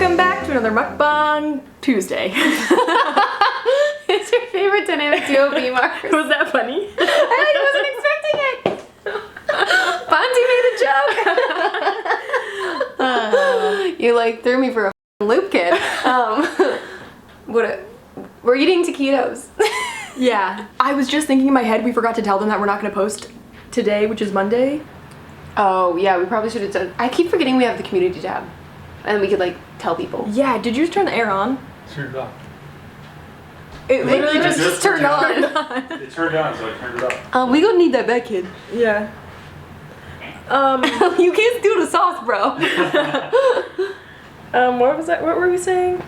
Welcome back to another Mukbang Tuesday. It's your favorite dynamic duo, B-Mars. Was that funny? I wasn't expecting it. Fonzie made a joke. You like threw me for a loop, kid. We're eating taquitos. Yeah. I was just thinking in my head we forgot to tell them that we're not going to post today, which is Monday. Oh yeah, we probably should have done. I keep forgetting we have the community tab, and we could like tell people. Yeah. Did you just turn the air on? Turned it off. It literally It just just turned turned on. It turned on, so I turned it up. We gonna need that back, kid. Yeah. You can't do the sauce, bro. What was that? What were we saying?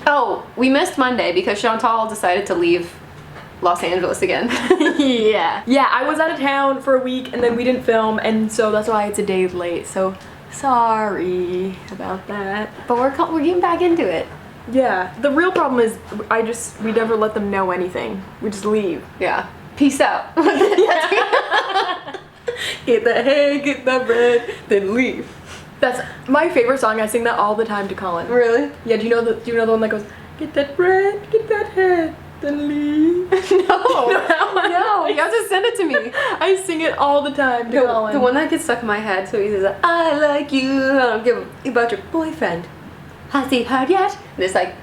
Oh, we missed Monday because Chantal decided to leave Los Angeles again. Yeah. Yeah, I was out of town for a week and then we didn't film, and so that's why it's a day late. So sorry about that. But we're getting back into it. Yeah. The real problem is we never let them know anything. We just leave. Yeah. Peace out. Get the hay, get the bread, then leave. That's my favorite song. I sing that all the time to Colin. Really? Yeah, do you know the one that goes, get that bread, get that head, then leave? No. No, You have to send it to me. I sing it all the time to Colin. The one that gets stuck in my head, so he says, I like you, I don't give a about your boyfriend. Has he heard yet? And it's like,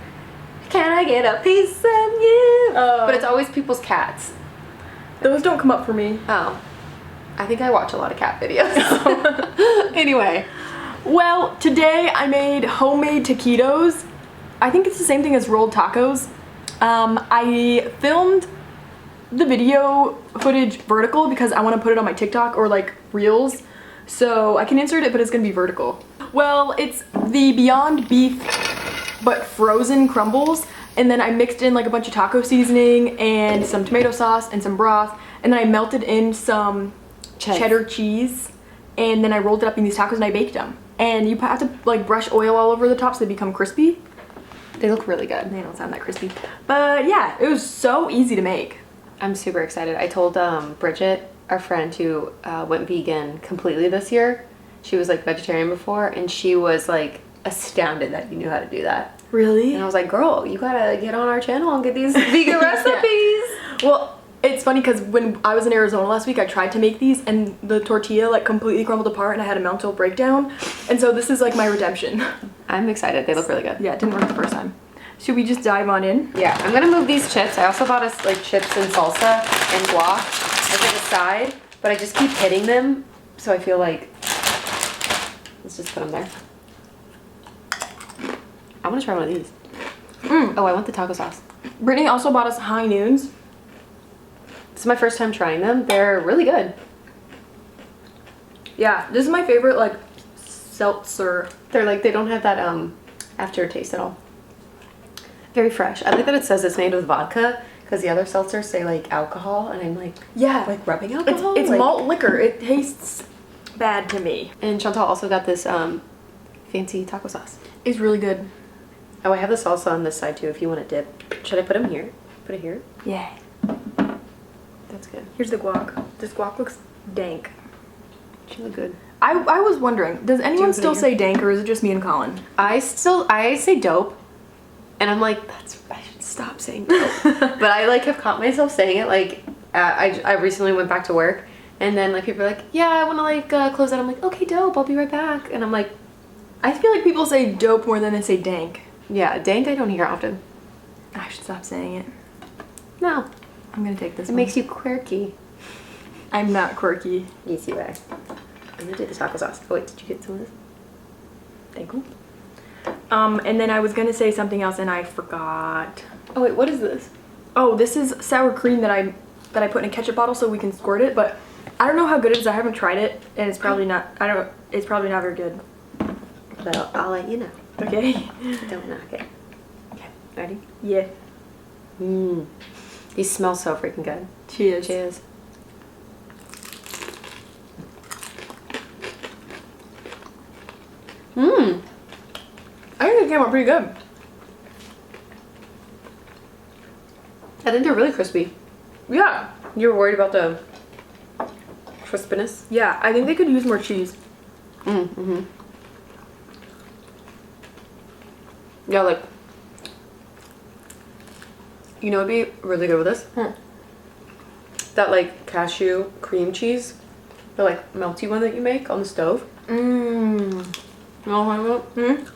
can I get a piece of you? But it's always people's cats. Those don't come up for me. Oh. I think I watch a lot of cat videos. Anyway. Well, today I made homemade taquitos. I think it's the same thing as rolled tacos. I filmed the video footage vertical because I want to put it on my TikTok or like Reels. So I can insert it, but it's going to be vertical. Well, it's the Beyond Beef but frozen crumbles, and then I mixed in like a bunch of taco seasoning and some tomato sauce and some broth, and then I melted in some cheddar cheese, and then I rolled it up in these tacos and I baked them. And you have to like brush oil all over the top so they become crispy. They look really good. They don't sound that crispy. But yeah, it was so easy to make. I'm super excited. I told Bridget, our friend who went vegan completely this year, she was like vegetarian before, and she was like astounded that you knew how to do that. Really? And I was like, girl, you gotta get on our channel and get these vegan recipes. Well, it's funny because when I was in Arizona last week, I tried to make these and the tortilla like completely crumbled apart and I had a mental breakdown. And so this is like my redemption. I'm excited. They look really good. Yeah, it didn't work the first time. Should we just dive on in? Yeah, I'm gonna move these chips. I also bought us like chips and salsa and guac as like a side, but I just keep hitting them, so I feel like let's just put them there. I want to try one of these. Oh, I want the taco sauce. Brittany also bought us High Noons. This is my first time trying them. They're really good. Yeah, this is my favorite like seltzer. They're like, they don't have that aftertaste at all. Very fresh. I like that it says it's made with vodka because the other seltzers say like alcohol, and I'm like, Yeah, like rubbing alcohol. it's like, malt liquor. It tastes bad to me. And Chantal also got this fancy taco sauce. It's really good. Oh, I have the salsa on this side too if you want to dip. Should I put them here? Put it here? Yeah. That's good. Here's the guac. This guac looks dank. She look good. I was wondering, does anyone put it still here? say dank or is it just me and Colin? I say dope, and I'm like, I should stop saying dope. But I like have caught myself saying it. Like I recently went back to work, and then like people are like, yeah, I want to like close that. I'm like, okay, dope. I'll be right back. And I'm like, I feel like people say dope more than they say dank. yeah, dank I don't hear often. I should stop saying it. No, I'm gonna take this it one. makes you quirky. I'm not quirky. Yes, you are. I'm gonna do the taco sauce. Oh wait, did you get some of this? Thank you. And then I was gonna say something else and I forgot. Oh wait, what is this? Oh, this is sour cream that I put in a ketchup bottle so we can squirt it, but I don't know how good it is. I haven't tried it, and it's probably not. It's probably not very good. But I'll let you know. Okay. Don't knock it. Okay, ready? Yeah. Mmm. These smell so freaking good. Cheers. Cheers. Mmm. I think it came out pretty good. I think they're really crispy. Yeah. You were worried about the crispiness? Yeah, I think they could use more cheese. Mm-hmm. Yeah, like, you know, it'd be really good with this. That like cashew cream cheese, the like melty one that you make on the stove. Mmm. You know what I'm talking about? Mm.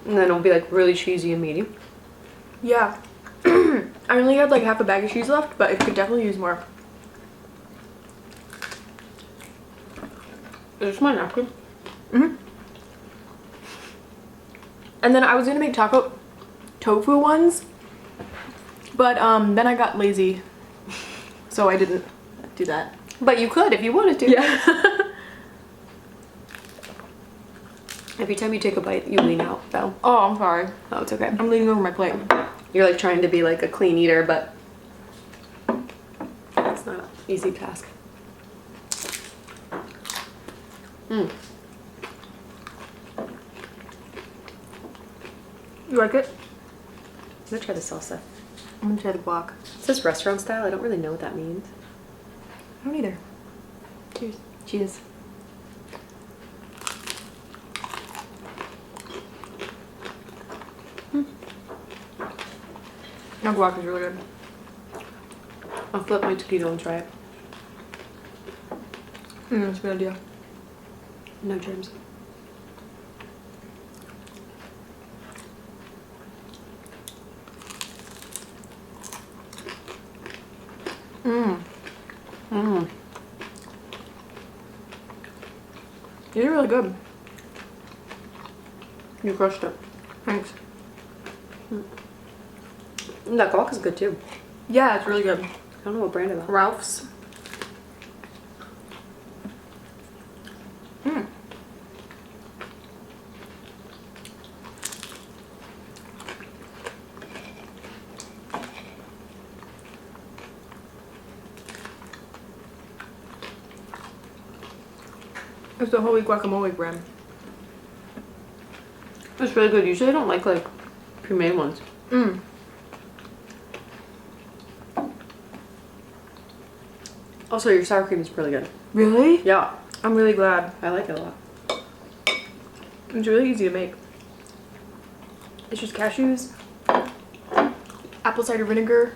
And then it'll be like really cheesy and meaty. Yeah. I only had like half a bag of cheese left, but I could definitely use more. Is this my napkin? Mm-hmm. And then I was gonna make tofu ones, but then I got lazy, so I didn't do that. But you could if you wanted to. Yeah. Every time you take a bite, you lean out, though. Oh, I'm sorry. Oh, it's okay. I'm leaning over my plate. You're like trying to be like a clean eater, but it's not an easy task. Mm. You like it? I'm gonna try the salsa. I'm gonna try the guac. It says restaurant style. I don't really know what that means. I don't either. Cheers. Cheers. My guac is really good. I'll flip my taquito and try it. That's a good idea. No germs. These are really good. You crushed it. Thanks. And that guac is good too. Yeah, it's really good. I don't know what brand it is. Ralph's. It's the Holy Guacamole brand. It's really good. Usually I don't like pre-made ones. Also, your sour cream is really good. Really? Yeah, I'm really glad. I like it a lot. It's really easy to make. It's just cashews, apple cider vinegar,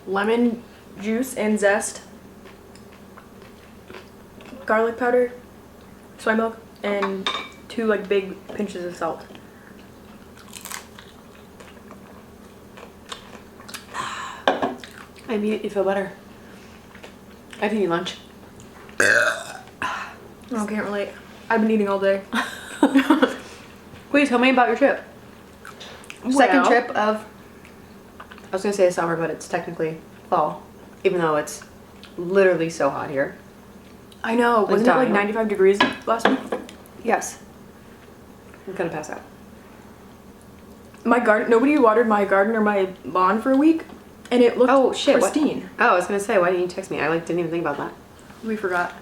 lemon juice and zest, garlic powder, soy milk, and 2 like big pinches of salt. I immediately feel better. I didn't eat lunch. Oh, I can't relate. I've been eating all day. Please tell me about your trip. Second Well- trip of, I was gonna say summer, but it's technically fall, even though it's literally so hot here. I know. Wasn't it like dying. 95 degrees last week? Yes. I'm gonna pass out. My garden. Nobody watered my garden or my lawn for a week, and it looked Oh shit! What? pristine. Oh, I was gonna say, why didn't you text me? I didn't even think about that. We forgot.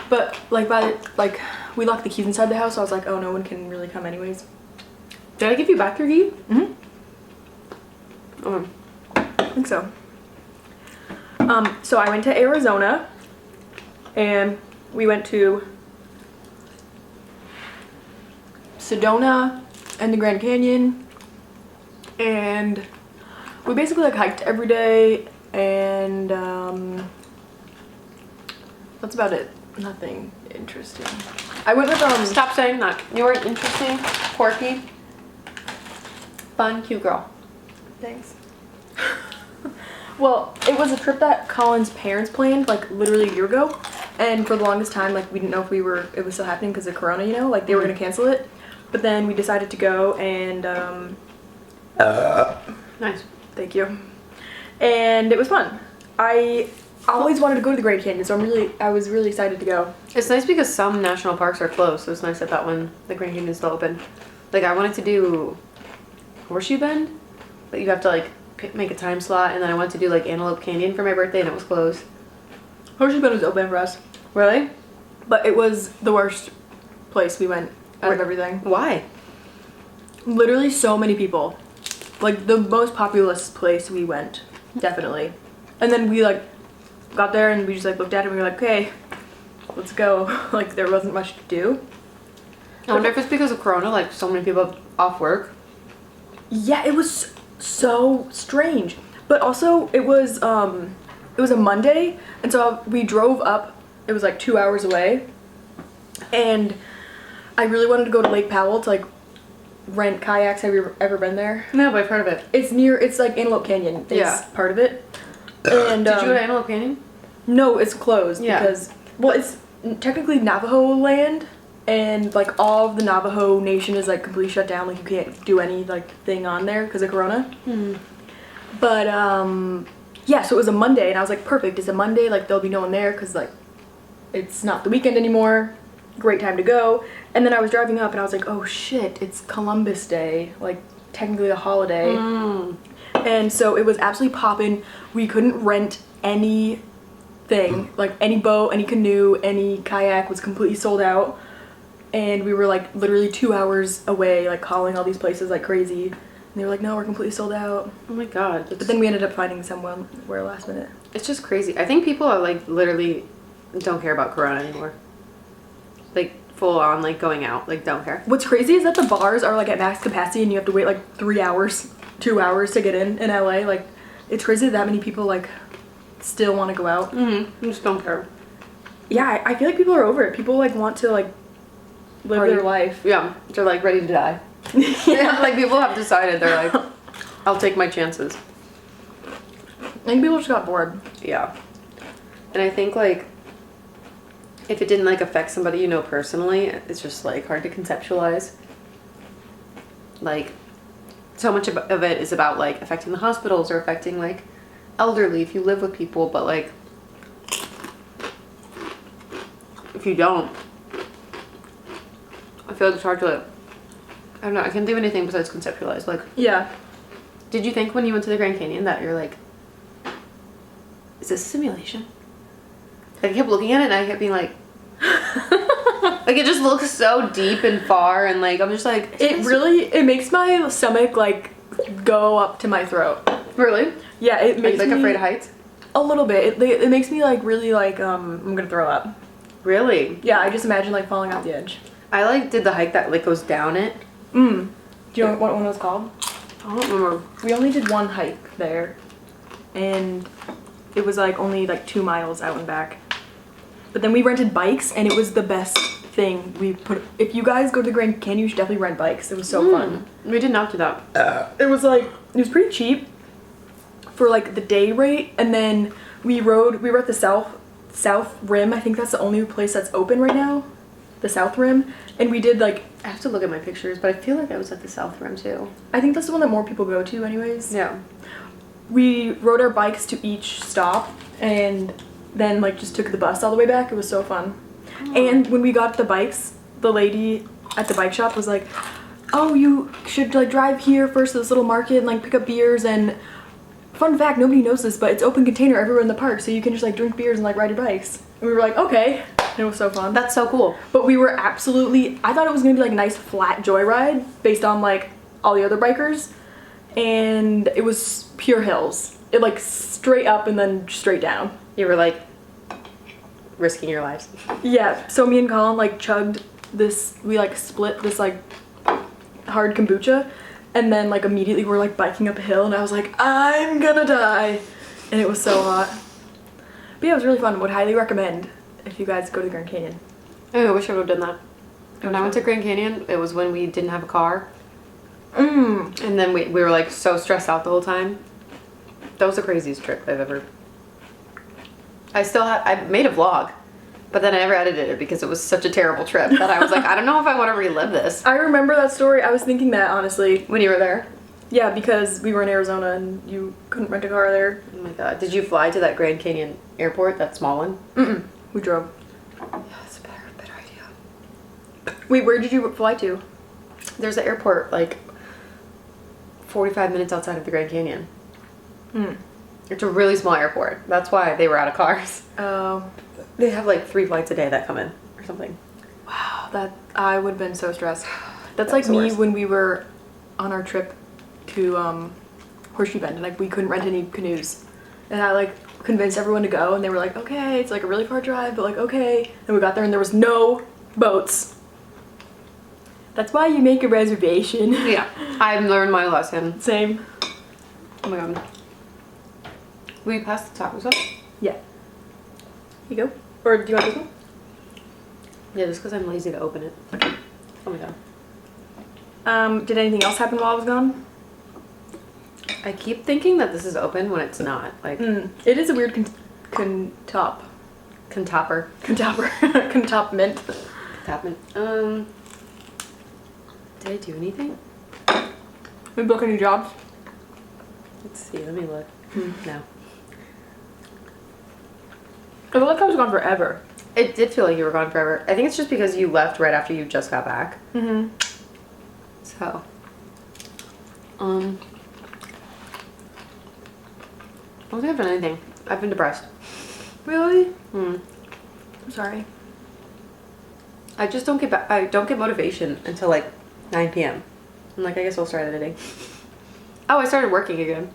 But we locked the keys inside the house, so I was like, oh, no one can really come anyways. Did I give you back your key? Mm-hmm. Oh. I think so. So I went to Arizona, and we went to Sedona and the Grand Canyon, and we basically hiked every day, and that's about it. Nothing interesting. I went with Stop saying that. You were an interesting, quirky, fun, cute girl. Thanks. Well, it was a trip that Colin's parents planned literally a year ago, and for the longest time we didn't know if it was still happening because of Corona, they were gonna cancel it, but then we decided to go, and Nice. thank you, and it was fun. I always wanted to go to the Grand Canyon, so I was really excited to go. It's nice because some national parks are closed, so it's nice that one, the Grand Canyon, is still open. I wanted to do Horseshoe Bend, but you have to make a time slot, and then I wanted to do Antelope Canyon for my birthday, and it was closed. Horseshoe Bend was open for us, Really? but it was the worst place we went out of everything. Why? Literally so many people. The most populous place we went, definitely. And then we got there and we just looked at it and we were like, okay, let's go. There wasn't much to do. I wonder if it's because of Corona, like so many people off work. Yeah, it was so strange. But also, it was a Monday, and so we drove up. It was like 2 hours away, and I really wanted to go to Lake Powell to like rent kayaks. Have you ever been there? No, but I've heard of it. It's like Antelope Canyon is part of it. And did you go to Antelope Canyon? No, it's closed because, well, it's technically Navajo land, and like all of the Navajo Nation is like completely shut down. Like you can't do any like thing on there because of Corona. But yeah, so it was a Monday, and I was like, perfect. It's a Monday. Like there'll be no one there because like it's not the weekend anymore. Great time to go. And then I was driving up, and I was like, oh shit, it's Columbus Day. Like technically a holiday. And so it was absolutely poppin'. We couldn't rent anything, like any boat, any canoe, any kayak was completely sold out. And we were like literally 2 hours away, like calling all these places like crazy. And they were like, no, we're completely sold out. Oh my god. But then we ended up finding somewhere last minute. It's just crazy. I think people are like literally don't care about Corona anymore. Like full on like going out, like don't care. What's crazy is that the bars are like at max capacity and you have to wait like 3 hours, 2 hours to get in LA. Like it's crazy that many people like still want to go out. I just don't care. Yeah, I feel like people are over it. People like want to like live Party. their life. Yeah, they're like ready to die. Yeah, like people have decided they're like, I'll take my chances. I think people just got bored. Yeah. And I think like if it didn't like affect somebody you know personally, it's just like hard to conceptualize. Like so much of it is about like affecting the hospitals or affecting like elderly if you live with people, but like if you don't, I feel like it's hard to like, I don't know, I can't think of anything besides conceptualize. Like, Yeah. did you think when you went to the Grand Canyon that you're like, is this a simulation? Like, I kept looking at it and I kept being like, like it just looks so deep and far, and like I'm just like, It makes my stomach like go up to my throat. really? Yeah, it Are makes you like me afraid of heights? a little bit. It makes me like really like I'm gonna throw up. Really? Yeah, I just imagine like falling off the edge. I like did the hike that like goes down it. Do you know what one was called? I don't remember. We only did one hike there, and it was like only like 2 miles out and back. But then we rented bikes, and it was the best thing we put. If you guys go to the Grand Canyon, you should definitely rent bikes. It was so fun. We did not do that. It was it was pretty cheap for like the day rate, and then we were at the south rim. I think that's the only place that's open right now, the south rim. And we did like, I have to look at my pictures, but I feel like I was at the South Rim too. I think that's the one that more people go to anyways. Yeah. We rode our bikes to each stop and then like just took the bus all the way back. It was so fun. And when we got the bikes, the lady at the bike shop was like, oh, you should like drive here first to this little market and like pick up beers. And fun fact, nobody knows this, but it's open container everywhere in the park, so you can just like drink beers and like ride your bikes. And we were like, okay. And it was so fun. That's so cool. But we were absolutely, I thought it was gonna be like a nice flat joyride based on like all the other bikers, and it was pure hills. It like straight up and then straight down. You were like risking your lives. Yeah, so me and Colin like chugged this, we like split this like hard kombucha, and then like immediately we're like biking up a hill, and I was like, I'm gonna die. And it was so hot. But yeah, it was really fun. Would highly recommend if you guys go to the Grand Canyon. Oh, I wish I would have done that. When I went to Grand Canyon, it was when we didn't have a car. And then we were like so stressed out the whole time. That was the craziest trip I've ever. I made a vlog, but then I never edited it because it was such a terrible trip that I was like, I don't know if I want to relive this. I remember that story. I was thinking that honestly. When you were there? Yeah, because we were in Arizona and you couldn't rent a car there. Oh my god. Did you fly to that Grand Canyon airport, that small one? We drove. Yeah, that's a better idea. Wait, where did you fly to? There's an airport like 45 minutes outside of the Grand Canyon. It's a really small airport. That's why they were out of cars. Oh. They have like 3 flights a day that come in or something. Wow, that I would have been so stressed. That's like That's the me worst. when we were on our trip to Horseshoe Bend, and like we couldn't rent any canoes. And I like convinced everyone to go, and they were like, okay, it's like a really far drive, but like okay. And we got there and there was no boats. That's why you make a reservation. Yeah, I've learned my lesson. Same. Oh my god. Will you pass the taco sauce? Yeah. Here you go. Or do you want this one? Yeah, just because I'm lazy to open it. Okay. Oh my god. Did anything else happen while I was gone? I keep thinking that this is open when it's not. Like, It is a weird contopment. Tapman. Did I do anything? We book any jobs? Let's see, let me look. No. I feel like I was gone forever. It did feel like you were gone forever. I think it's just because you left right after you just got back. Mm-hmm. So. I don't think I've done anything. I've been depressed. Really? Hmm. I'm sorry. I just don't get I don't get motivation until like 9 p.m. I'm like, I guess I'll start editing. Oh, I started working again.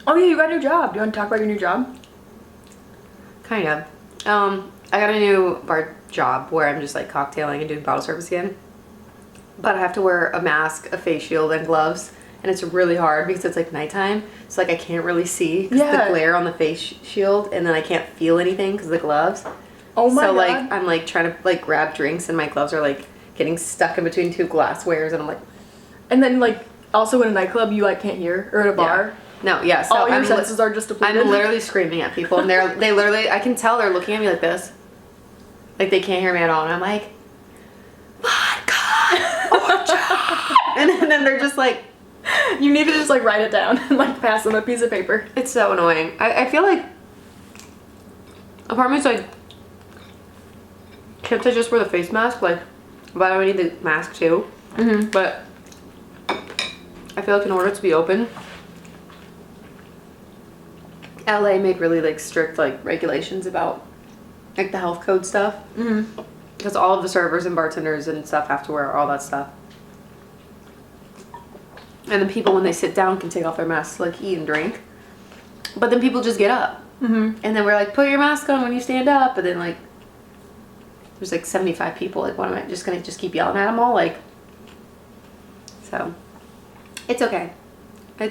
Oh yeah, you got a new job. Do you want to talk about your new job? Kind of. I got a new bar job where I'm just like cocktailing and doing bottle service again. But I have to wear a mask, a face shield, and gloves. And it's really hard because it's like nighttime. So like I can't really see because the glare on the face shield, and then I can't feel anything because of the gloves. Oh my god. So like I'm like trying to like grab drinks and my gloves are like getting stuck in between two glasswares and I'm like. And then like also in a nightclub you like can't hear, or in a bar. Yeah. No, yeah. So all your senses are just depleted. I'm literally screaming at people, and they literally, I can tell they're looking at me like this, like they can't hear me at all, and I'm like, vodka, and then they're just like, you need to just like write it down and like pass them a piece of paper. it's so annoying. I feel like apartments like, can't I just wear the face mask? Like, why do I need the mask too? Mm-hmm. But I feel like in order to be open, LA made really like strict like regulations about like the health code stuff. Mm-hmm. Because all of the servers and bartenders and stuff have to wear all that stuff. And then people when they sit down can take off their masks to like eat and drink. But then people just get up. Mm-hmm. And then we're like, put your mask on when you stand up. But then like, there's like 75 people. Like, what am I just gonna just keep yelling at them all? Like, so it's okay. I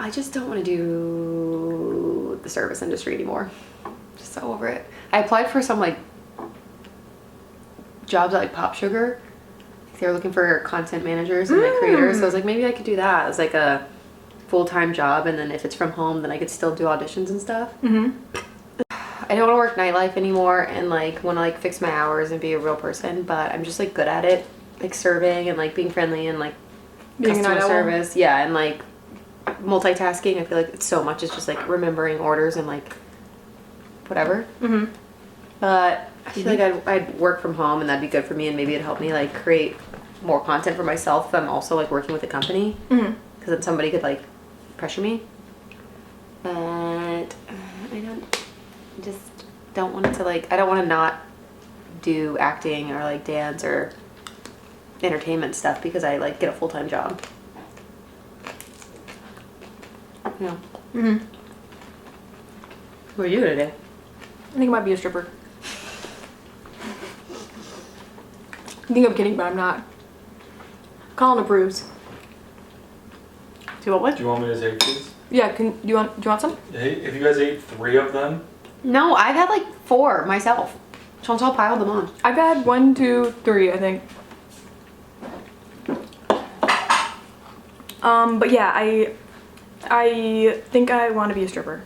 just don't want to do the service industry anymore. Just so over it. I applied for some like jobs at like Pop Sugar. They were looking for content managers and like creators. So I was like, maybe I could do that as like a full-time job. And then if it's from home, then I could still do auditions and stuff. Mm-hmm. I don't want to work nightlife anymore and like want to like fix my hours and be a real person. But I'm just like good at it. Like serving and like being friendly and like Being customer service. Yeah, and like multitasking. I feel like it's so much. It's just like remembering orders and like whatever. Mm-hmm. But I feel like I'd work from home and that'd be good for me and maybe it'd help me like create more content for myself if I'm also like working with a company. Mm-hmm. Because then somebody could like pressure me. But I just don't want it to like, I don't want to not do acting or like dance or entertainment stuff because I like get a full-time job. Yeah. Mm-hmm. What are you gonna do? I think I might be a stripper. I think I'm kidding, but I'm not. Colin approves. Do you want one? Do you want me to take these? Yeah, do you want some? Hey, if you guys ate 3 of them, No, I've had like 4 myself. Chantal piled them on. I've had 1, 2, 3, I think. But yeah, I think I want to be a stripper.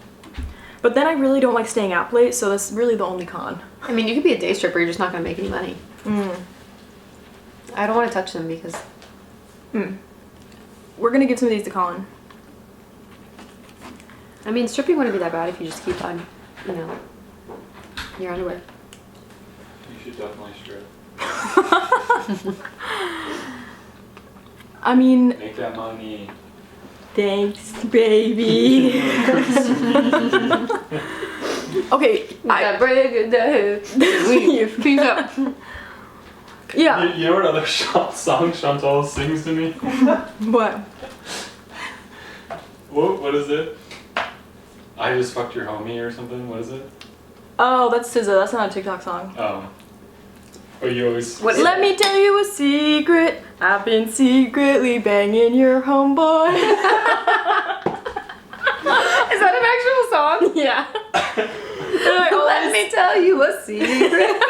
But then I really don't like staying out late, so that's really the only con. I mean, you could be a day stripper, you're just not gonna make any money. Mm. I don't want to touch them because... We're gonna give some of these to Colin. I mean, stripping wouldn't be that bad if you just keep on, you know, your underwear. you should definitely strip. I mean... Make that money. Thanks, baby. Okay, Peace out. Yeah. You know what other song Chantal sings to me? What? What is it? I just fucked your homie or something? What is it? Oh, that's SZA. That's not a TikTok song. Oh. Oh, you always. What is Let me tell you a secret. I've been secretly banging your homeboy. Is that an actual song? Yeah. Let me tell you a secret.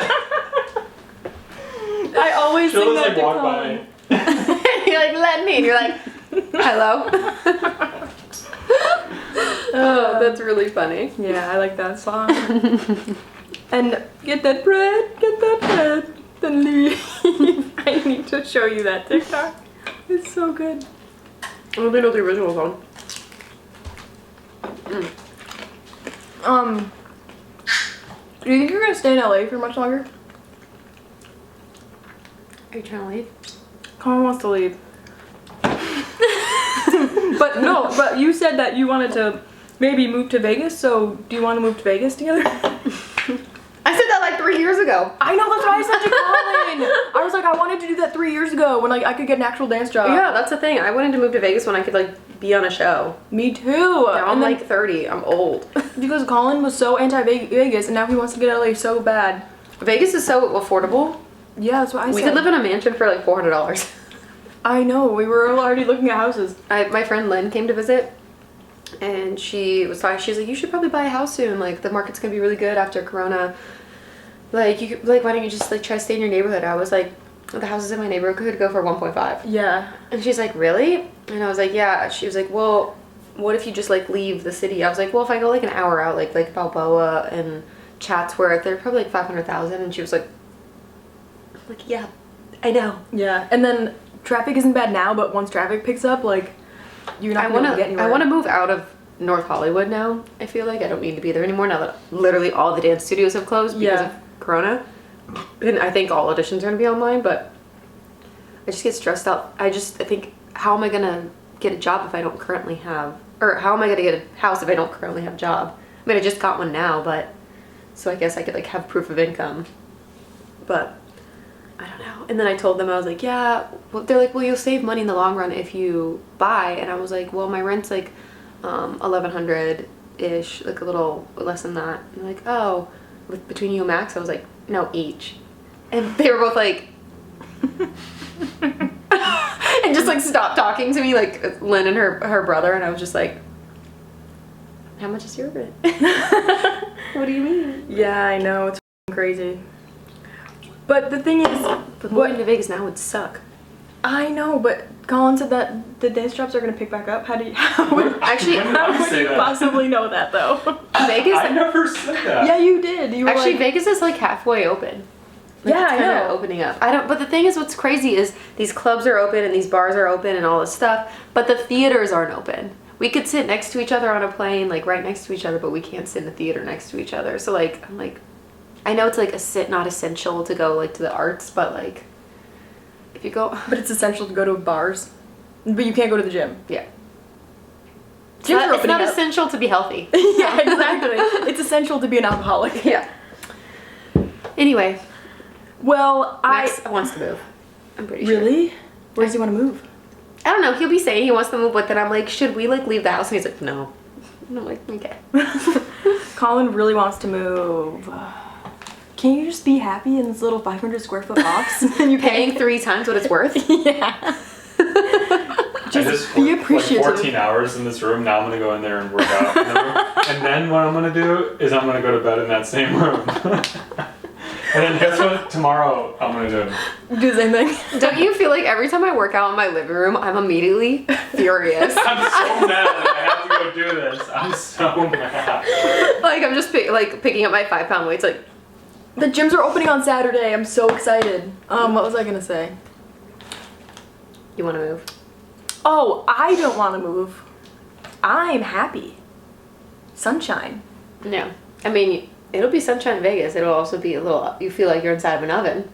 I always She'll sing just that to like walk Colin. by. You're like, let me. And you're like, hello. Oh, that's really funny. Yeah, I like that song. And get that bread, then leave. I need to show you that TikTok. It's so good. I don't know the original song. Do you think you're gonna stay in LA for much longer? Are you trying to leave? Colin wants to leave. But no, but you said that you wanted to maybe move to Vegas, so do you want to move to Vegas together? I said that like 3 years ago. I know, that's what I said to Colin. I was like, I wanted to do that 3 years ago when like I could get an actual dance job. Yeah, that's the thing. I wanted to move to Vegas when I could like be on a show. Me too. Now I'm And then- like 30. I'm old. because Colin was so anti-Vegas and now he wants to get out of LA so bad. Vegas is so affordable. Yeah, that's what I said. We could live in a mansion for like $400. I know, we were already looking at houses. My friend Lynn came to visit, and she was talking. She's like, "You should probably buy a house soon. Like the market's gonna be really good after Corona. Like you could, like why don't you just like try to stay in your neighborhood?" I was like, "The houses in my neighborhood could go for 1.5." Yeah. And she's like, "Really?" And I was like, "Yeah." She was like, "Well, what if you just like leave the city?" I was like, "Well, if I go like an hour out, like Balboa and Chatsworth, they're probably like 500,000." And she was like, "Yeah, I know." Yeah, and then traffic isn't bad now, but once traffic picks up, like, you're not gonna get anywhere. I want to move out of North Hollywood now. I feel like I don't need to be there anymore now that literally all the dance studios have closed because of Corona. And I think all auditions are going to be online, but I just get stressed out. I think, how am I going to get a job if I don't currently have, or how am I going to get a house if I don't currently have a job? I mean, I just got one now, but, so I guess I could like have proof of income, but I don't know. And then I told them, I was like, yeah, well, they're like, well, you'll save money in the long run if you buy. And I was like, well, my rent's like $1,100-ish, like a little less than that. And they're like, oh, between you and Max? I was like, no, each. And they were both like, and just like stopped talking to me, like Lynn and her brother. And I was just like, how much is your rent? What do you mean? Yeah, I know, it's crazy. But the thing is, But moving to Vegas now would suck. I know, but Colin said that the dance jobs are gonna pick back up. How would Actually, When did how I would say you that? possibly know that though? Vegas, I never said that. Yeah, you did. You were actually, like, Vegas is like halfway open. Like, Yeah, it's I kinda know. opening up. But the thing is, what's crazy is these clubs are open and these bars are open and all this stuff, but the theaters aren't open. We could sit next to each other on a plane, like right next to each other, but we can't sit in the theater next to each other. So like, I'm like, I know it's like not essential to go like to the arts, but like, if you go, but it's essential to go to bars, but you can't go to the gym. yeah. Gyms are It's not opening up. essential to be healthy. Yeah, exactly. It's essential to be an alcoholic. Yeah. Anyway, Well, Max wants to move. I'm pretty sure. really? Where does he want to move? I don't know. He'll be saying he wants to move, but then I'm like, should we like leave the house? And he's like, no. And I'm like, okay. Colin really wants to move. Can you just be happy in this little 500 square foot box? And you Paying 3 times what it's worth. Yeah. I just be worked appreciative. like 14 hours in this room. Now I'm gonna go in there and work out in the room. And then what I'm gonna do is I'm gonna go to bed in that same room. And then guess what? Tomorrow I'm gonna do. Do the same thing. Don't you feel like every time I work out in my living room, I'm immediately furious? I'm so mad that I have to go do this. I'm so mad. Like I'm just picking up my 5-pound weights. Like, The gyms are opening on Saturday. I'm so excited. What was I gonna say? you want to move? Oh, I don't want to move. I'm happy. Sunshine. No. I mean, it'll be sunshine in Vegas. It'll also be a little. You feel like you're inside of an oven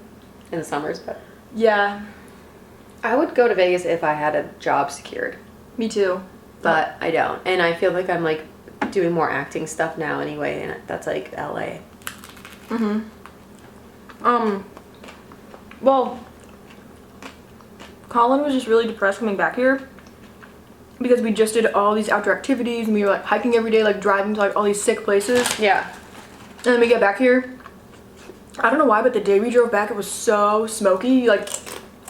in the summers, but Yeah, I would go to Vegas if I had a job secured. me too. But I don't, and I feel like I'm like doing more acting stuff now anyway, and that's like LA. Well, Colin was just really depressed coming back here because we just did all these outdoor activities and we were like hiking every day, like driving to like all these sick places. Yeah. And then we get back here I don't know why, but the day we drove back, it was so smoky. Like,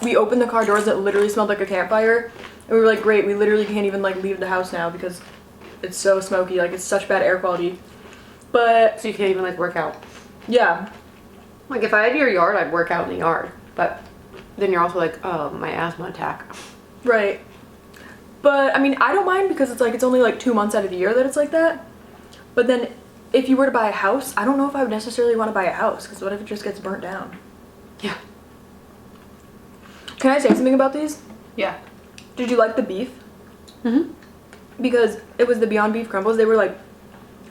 we opened the car doors, it literally smelled like a campfire. And we were like, great, we literally can't even like leave the house now because it's so smoky. Like, it's such bad air quality. But So you can't even like work out. yeah, Like if I had your yard, I'd work out in the yard. But then you're also like, oh, my asthma attack. right. But I mean, I don't mind because it's like, it's only like 2 months out of the year that it's like that. But then if you were to buy a house, I don't know if I would necessarily want to buy a house because what if it just gets burnt down? Yeah. Can I say something about these? Yeah. Did you like the beef? Mm-hmm. Because it was the Beyond Beef crumbles. They were like,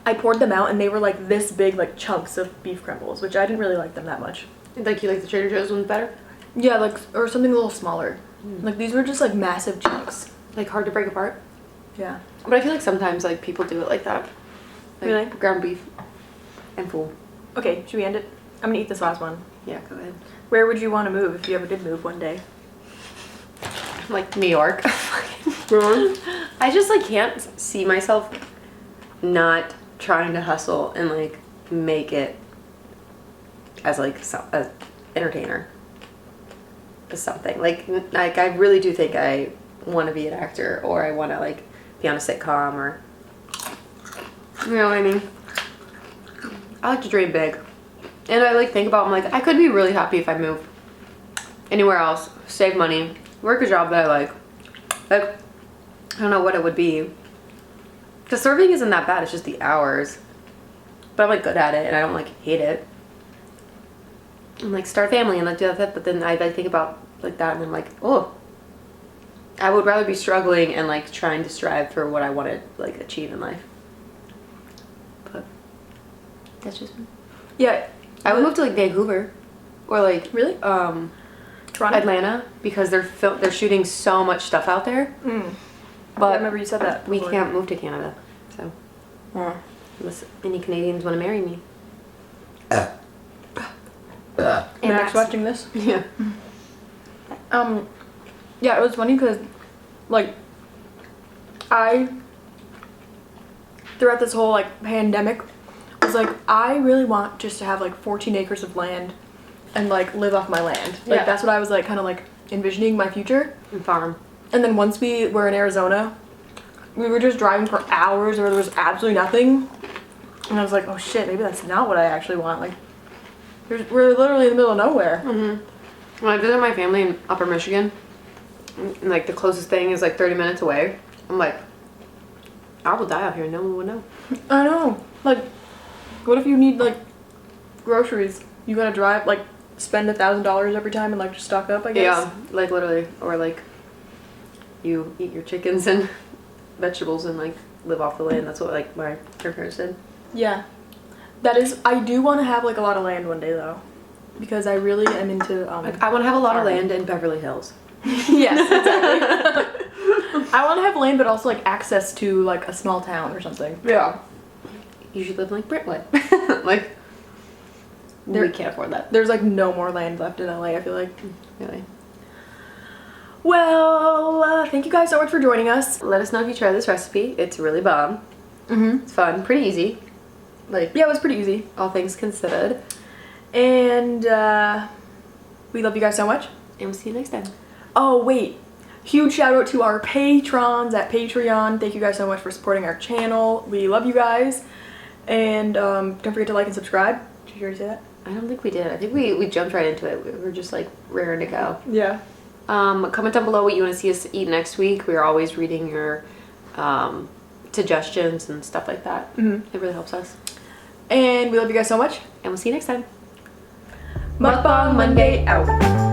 I poured them out and they were like this big, like chunks of beef crumbles, which I didn't really like them that much. Like you like the Trader Joe's ones better? Yeah, like, or something a little smaller. Like these were just like massive chunks. Like hard to break apart? Yeah. But I feel like sometimes like people do it like that. Like Really? ground beef and fool. Okay, should we end it? I'm gonna eat this last one. Yeah, go ahead. Where would you want to move if you ever did move one day? Like New York. I just like can't see myself not trying to hustle and like make it as like as entertainer. As something like I really do think I want to be an actor or I want to like be on a sitcom or you know what I mean. I like to dream big, and I like think about I'm like I could be really happy if I move anywhere else, save money, work a job that I like I don't know what it would be. Because serving isn't that bad, it's just the hours. But I'm like good at it and I don't like hate it. I'm like start a family and like do that, but then I think about like that and I'm like, oh. I would rather be struggling and like trying to strive for what I want to like achieve in life. But that's just me. Yeah. I would move to like Vancouver or like Really? Toronto, Atlanta because they're shooting so much stuff out there. But I remember you said that. we before. can't move to Canada, so unless any Canadians want to marry me. And Max watching this? Yeah. Yeah, it was funny because, like, throughout this whole, like, pandemic, was like, I really want just to have, like, 14 acres of land and, like, live off my land. Like, Yeah. that's what I was, like, kind of, like, envisioning my future. And farm. And then once we were in Arizona, we were just driving for hours where there was absolutely nothing. And I was like, oh, shit, maybe that's not what I actually want. Like, we're literally in the middle of nowhere. When I visit my family in Upper Michigan, and like the closest thing is like 30 minutes away, I'm like, I will die out here. No one would know. I know. Like, what if you need, like, groceries? You gotta drive, like, spend $1,000 every time and, like, just stock up, I guess? Yeah, like literally. Or like, you eat your chickens and vegetables and like live off the land. That's what like my grandparents did. Yeah. That is, I do want to have, like, a lot of land one day, though. Because I really am into, Like, I want to have a lot of farming. land in Beverly Hills. Yes, exactly. I want to have land, but also, like, access to, like, a small town or something. Yeah. You should live in like Brentwood. Like, we can't afford that. There's, like, no more land left in LA, I feel like. Really. Well, thank you guys so much for joining us. Let us know if you try this recipe. It's really bomb. It's fun. Pretty easy. Like, Yeah, it was pretty easy. all things considered. And, we love you guys so much. And we'll see you next time. Oh, wait. Huge shout out to our patrons at Patreon. Thank you guys so much for supporting our channel. We love you guys. And don't forget to like and subscribe. Did you already say that? I don't think we did. I think we jumped right into it. We were just like raring to go. Yeah. Comment down below what you want to see us eat next week. We're always reading your suggestions and stuff like that. It really helps us. And we love you guys so much. And we'll see you next time. Mukbang Monday out.